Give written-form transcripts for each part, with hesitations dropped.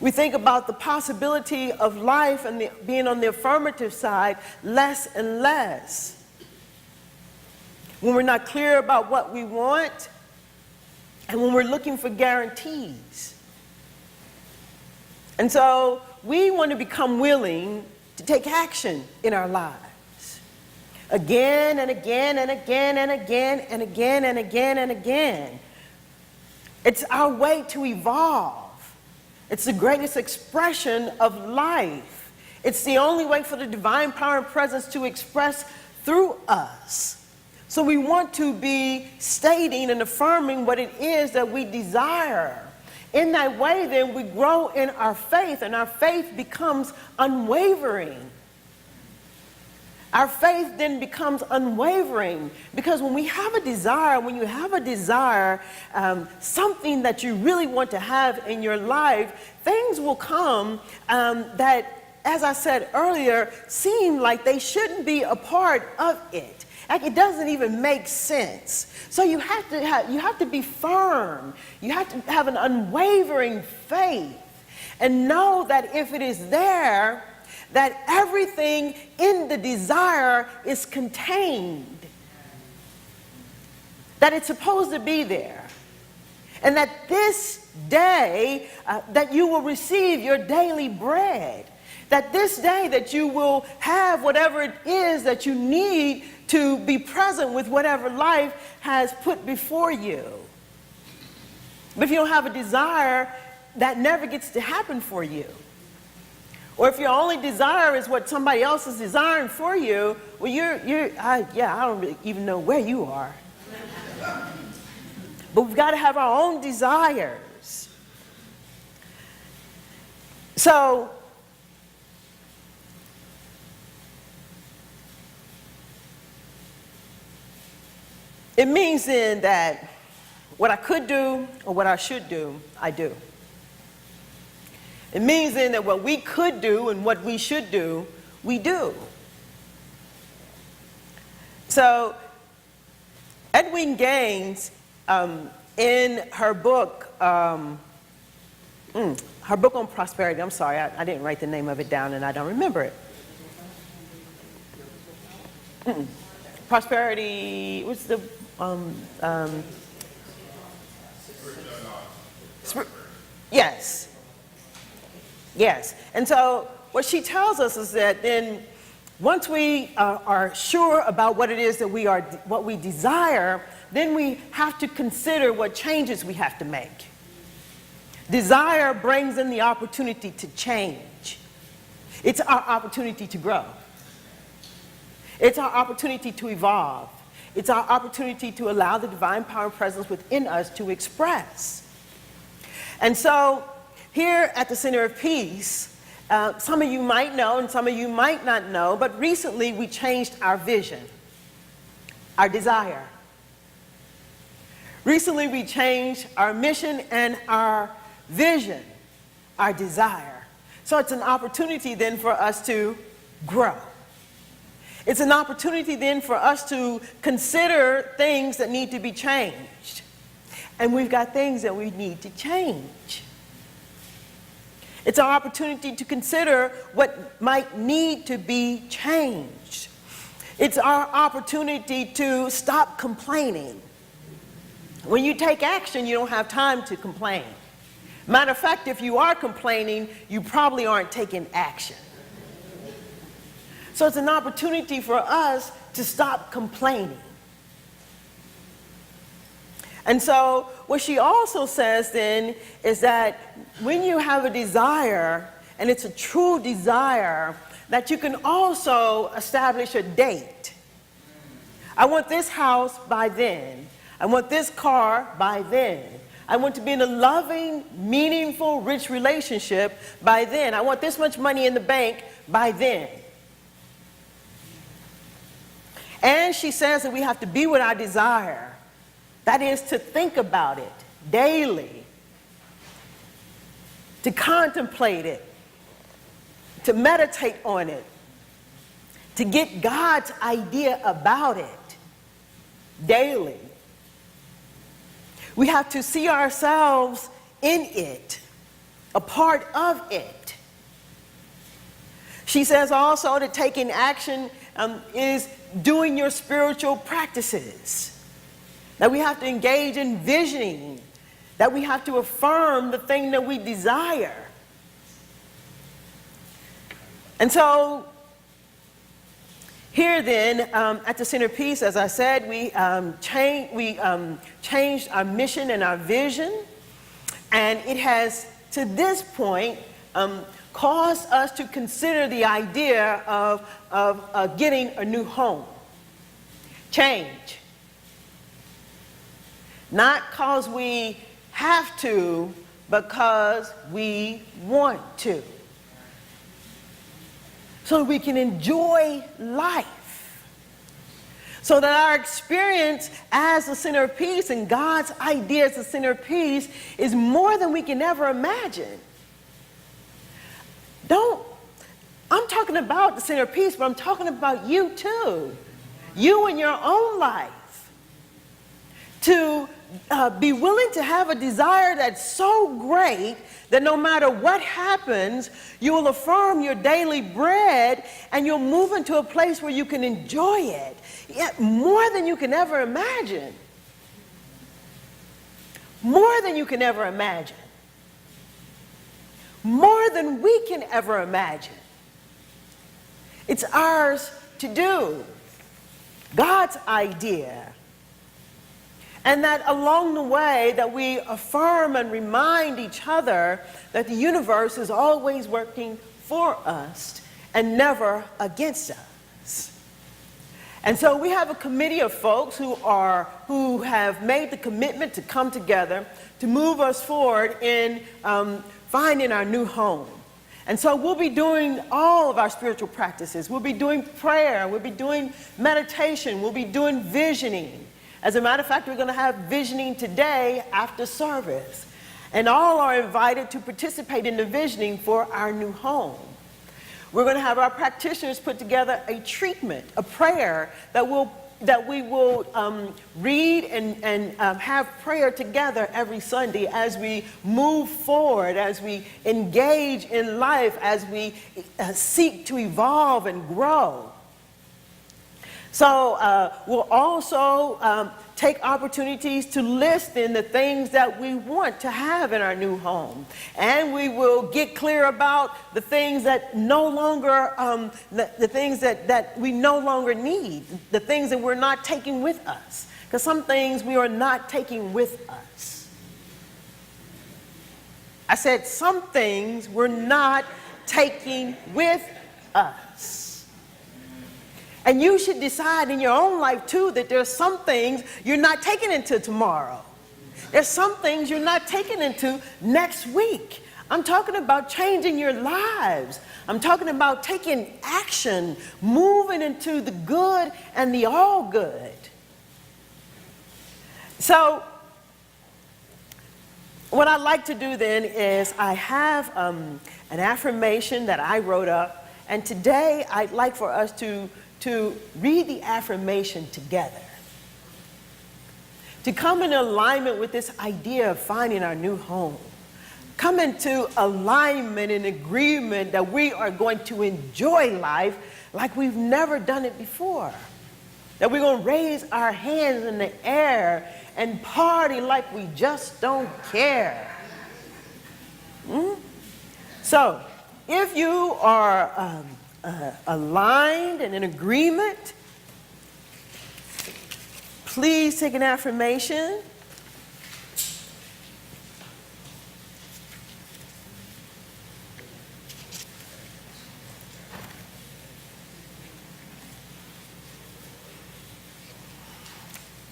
We think about the possibility of life and being on the affirmative side less and less. When we're not clear about what we want, and when we're looking for guarantees. And so we want to become willing to take action in our lives. Again and again and again and again and again and again and again. It's our way to evolve. It's the greatest expression of life. It's the only way for the divine power and presence to express through us. So we want to be stating and affirming what it is that we desire. In that way, then, we grow in our faith, and our faith becomes unwavering. Our faith then becomes unwavering, because when we have a desire, when you have a desire, something that you really want to have in your life, things will come that, as I said earlier, seem like they shouldn't be a part of it. Like it doesn't even make sense. So you have to be firm. You have to have an unwavering faith and know that if it is there, that everything in the desire is contained. That it's supposed to be there. And that this day that you will receive your daily bread. That this day that you will have whatever it is that you need to be present with whatever life has put before you. But if you don't have a desire, that never gets to happen for you. Or if your only desire is what somebody else is desiring for you, well, I don't really even know where you are. But we've got to have our own desires. So, it means then that what I could do or what I should do, I do. It means then that what we could do and what we should do, we do. So Edwin Gaines, in her book on prosperity, I'm sorry, I didn't write the name of it down and I don't remember it. Prosperity, what's the, yes. Yes. And so what she tells us is that then once we are sure about what it is that what we desire, then we have to consider what changes we have to make. Desire brings in the opportunity to change. It's our opportunity to grow. It's our opportunity to evolve. It's our opportunity to allow the divine power and presence within us to express. And so here at the Center of Peace, some of you might know and some of you might not know, but recently we changed our vision, our desire. Recently we changed our mission and our vision, our desire. So it's an opportunity then for us to grow. It's an opportunity then for us to consider things that need to be changed. And we've got things that we need to change. It's our opportunity to consider what might need to be changed. It's our opportunity to stop complaining. When you take action, you don't have time to complain. Matter of fact, if you are complaining, you probably aren't taking action. So it's an opportunity for us to stop complaining. And so what she also says then is that when you have a desire, and it's a true desire, that you can also establish a date. I want this house by then. I want this car by then. I want to be in a loving, meaningful, rich relationship by then. I want this much money in the bank by then. And she says that we have to be with our desire. That is to think about it daily, to contemplate it, to meditate on it, to get God's idea about it daily. We have to see ourselves in it, a part of it. She says also that taking action is doing your spiritual practices, that we have to engage in visioning, that we have to affirm the thing that we desire. And so here then, at the centerpiece, as I said, we changed our mission and our vision, and it has, to this point, caused us to consider the idea of getting a new home. Change. Not because we have to, but because we want to. So we can enjoy life. So that our experience as the centerpiece and God's idea as the centerpiece is more than we can ever imagine. I'm talking about the centerpiece, but I'm talking about you too. You in your own life. To be willing to have a desire that's so great that no matter what happens, you will affirm your daily bread and you'll move into a place where you can enjoy it. Yet more than you can ever imagine. More than you can ever imagine. More than we can ever imagine. It's ours to do. God's idea. And that along the way that we affirm and remind each other that the universe is always working for us and never against us. And so we have a committee of folks who have made the commitment to come together to move us forward in finding our new home. And so we'll be doing all of our spiritual practices. We'll be doing prayer. We'll be doing meditation. We'll be doing visioning. As a matter of fact, we're going to have visioning today after service. And all are invited to participate in the visioning for our new home. We're going to have our practitioners put together a treatment, a prayer that we will read and have prayer together every Sunday as we move forward, as we engage in life, as we seek to evolve and grow. So we'll also take opportunities to list in the things that we want to have in our new home. And we will get clear about the things that no longer, the things that we no longer need, the things that we're not taking with us. Because some things we are not taking with us. I said some things we're not taking with us. And you should decide in your own life, too, that there's some things you're not taking into tomorrow. There's some things you're not taking into next week. I'm talking about changing your lives. I'm talking about taking action, moving into the good and the all good. So what I'd like to do then is I have an affirmation that I wrote up. And today I'd like for us to read the affirmation together. To come in alignment with this idea of finding our new home. Come into alignment and agreement that we are going to enjoy life like we've never done it before. That we're going to raise our hands in the air and party like we just don't care. So, if you are aligned and in agreement, please take an affirmation.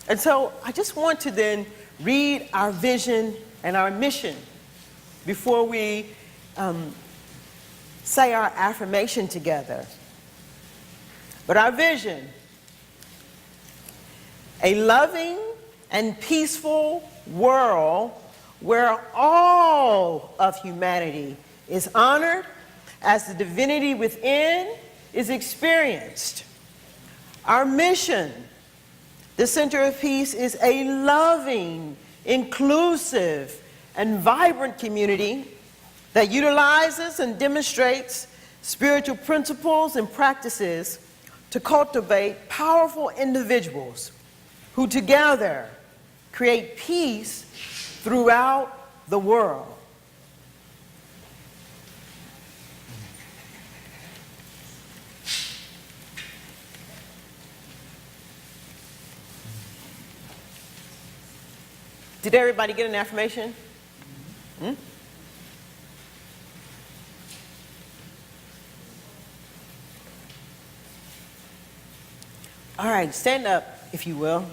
And so I just want to then read our vision and our mission before we say our affirmation together. But our vision: a loving and peaceful world where all of humanity is honored as the divinity within is experienced. Our mission: the center of peace is a loving, inclusive, and vibrant community that utilizes and demonstrates spiritual principles and practices to cultivate powerful individuals who together create peace throughout the world. Did everybody get an affirmation? Hmm? All right, stand up, if you will.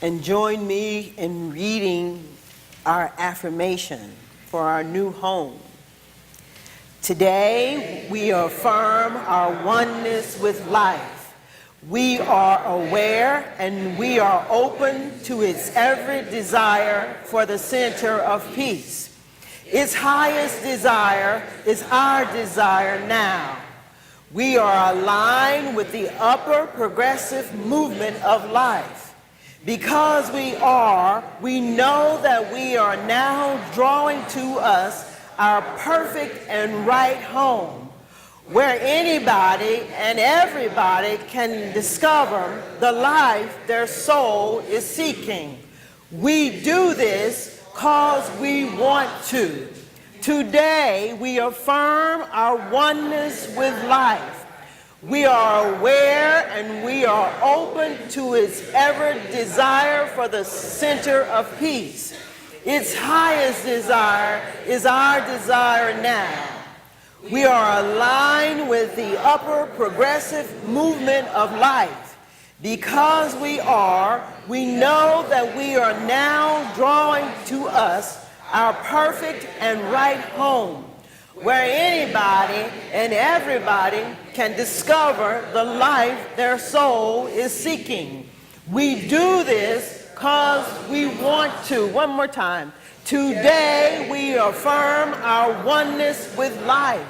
And join me in reading our affirmation for our new home. Today, we affirm our oneness with life. We are aware and we are open to its every desire for the center of peace. Its highest desire is our desire now. We are aligned with the upper progressive movement of life. Because we are, we know that we are now drawing to us our perfect and right home, where anybody and everybody can discover the life their soul is seeking. We do this because we want to. Today, we affirm our oneness with life. We are aware and we are open to its ever desire for the center of peace. Its highest desire is our desire now. We are aligned with the upper progressive movement of life. Because we are, we know that we are now drawing to us our perfect and right home, where anybody and everybody can discover the life their soul is seeking. We do this because we want to. One more time. Today we affirm our oneness with life.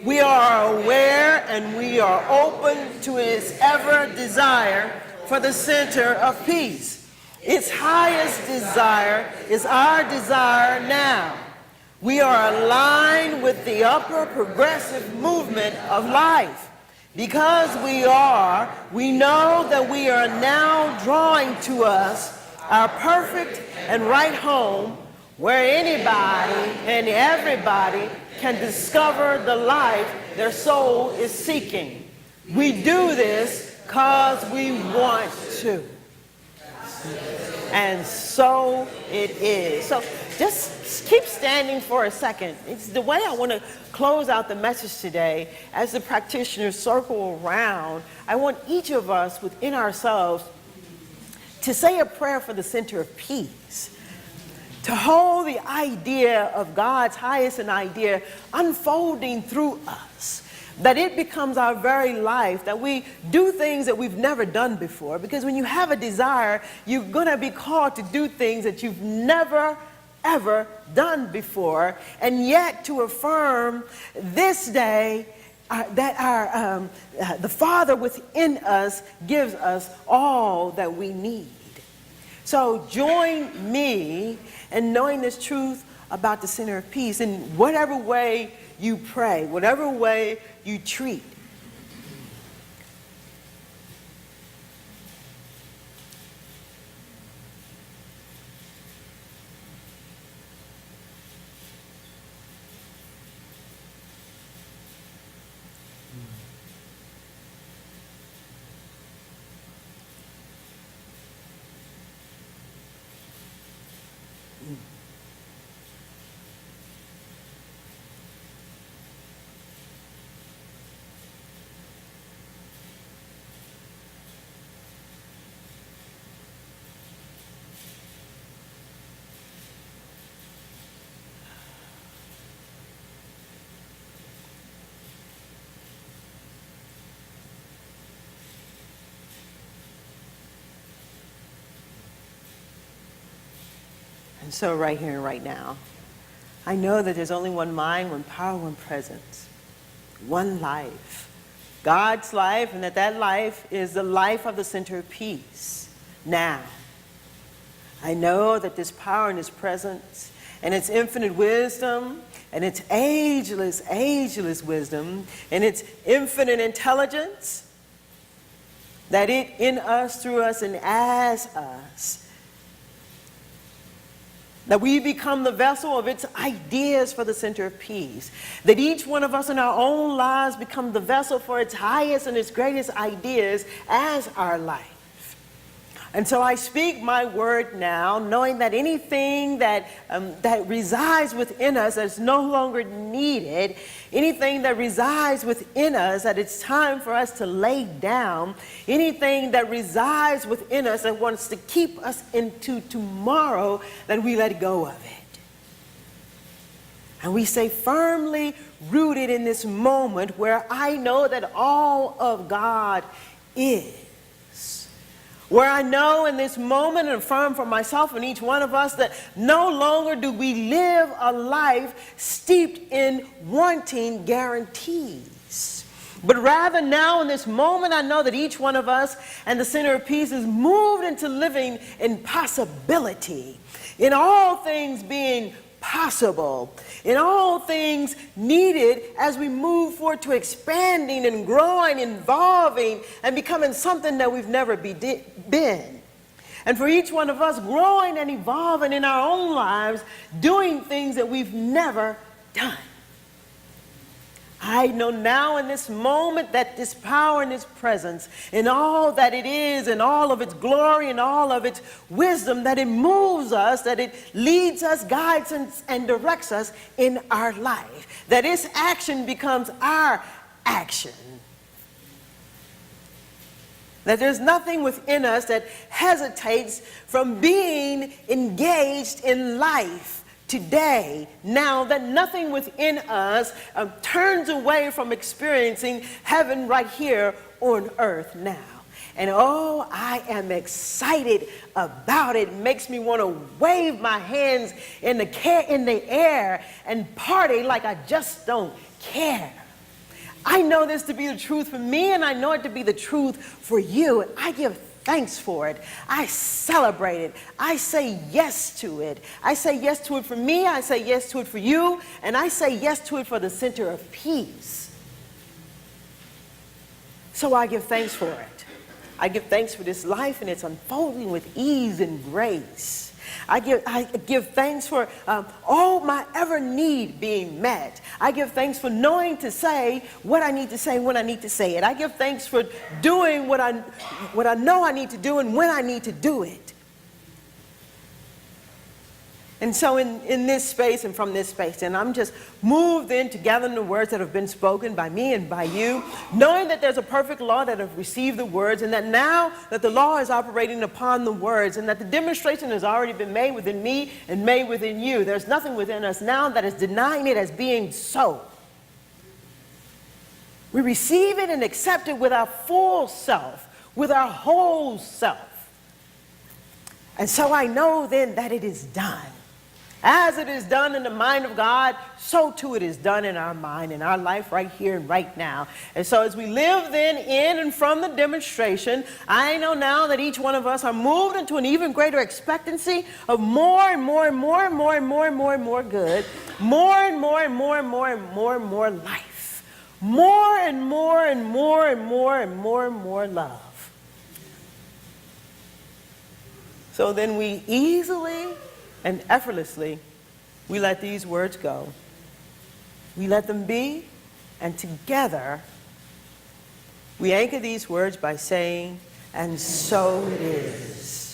We are aware and we are open to its ever desire for the center of peace. Its highest desire is our desire now. We are aligned with the upper progressive movement of life. Because we are, we know that we are now drawing to us our perfect and right home, where anybody and everybody can discover the life their soul is seeking. We do this because we want to. And so it is. So just keep standing for a second. It's the way I want to close out the message today. As the practitioners circle around, I want each of us within ourselves to say a prayer for the center of peace. To hold the idea of God's highest and idea unfolding through us. That it becomes our very life, that we do things that we've never done before. Because when you have a desire, you're going to be called to do things that you've never, ever done before. And yet to affirm this day that the Father within us gives us all that we need. So join me in knowing this truth about the center of peace in whatever way you pray, whatever way you treat. And so right here and right now, I know that there's only one mind, one power, one presence, one life, God's life, and that life is the life of the center of peace. Now, I know that this power and its presence and its infinite wisdom and its ageless, ageless wisdom and its infinite intelligence, that it in us, through us, and as us, that we become the vessel of its ideas for the center of peace. That each one of us in our own lives become the vessel for its highest and its greatest ideas as our life. And so I speak my word now, knowing that anything that resides within us that's no longer needed, anything that resides within us that it's time for us to lay down, anything that resides within us that wants to keep us into tomorrow, that we let go of it. And we stay firmly rooted in this moment where I know that all of God is. Where I know in this moment and affirm for myself and each one of us that no longer do we live a life steeped in wanting guarantees. But rather now in this moment I know that each one of us and the center of peace is moved into living in possibility. In all things being possible, in all things needed as we move forward to expanding and growing, evolving, and becoming something that we've never been. And for each one of us growing and evolving in our own lives, doing things that we've never done. I know now in this moment that this power and this presence and all that it is and all of its glory and all of its wisdom, that it moves us, that it leads us, guides us, and directs us in our life. That its action becomes our action. That there's nothing within us that hesitates from being engaged in life today, now, that nothing within us turns away from experiencing heaven right here on earth now. And oh, I am excited about it. It makes me want to wave my hands in the air and party like I just don't care. I know this to be the truth for me, and I know it to be the truth for you. And I give thanks for it. I celebrate it. I say yes to it. I say yes to it for me. I say yes to it for you. And I say yes to it for the center of peace. So I give thanks for it. I give thanks for this life and its unfolding with ease and grace. I give thanks for all my ever need being met. I give thanks for knowing to say what I need to say when I need to say it. I give thanks for doing what I know I need to do and when I need to do it. And so in this space and from this space, and I'm just moved in to gathering the words that have been spoken by me and by you, knowing that there's a perfect law that have received the words, and that now that the law is operating upon the words, and that the demonstration has already been made within me and made within you. There's nothing within us now that is denying it as being so. We receive it and accept it with our full self, with our whole self. And so I know then that it is done. As it is done in the mind of God, so too it is done in our mind, in our life right here and right now. And so as we live then in and from the demonstration, I know now that each one of us are moved into an even greater expectancy of more and more and more and more and more and more and more good, more and more and more and more and more and more life, more and more and more and more and more and more love. So then we easily and effortlessly, we let these words go. We let them be, and together, we anchor these words by saying, and so it is.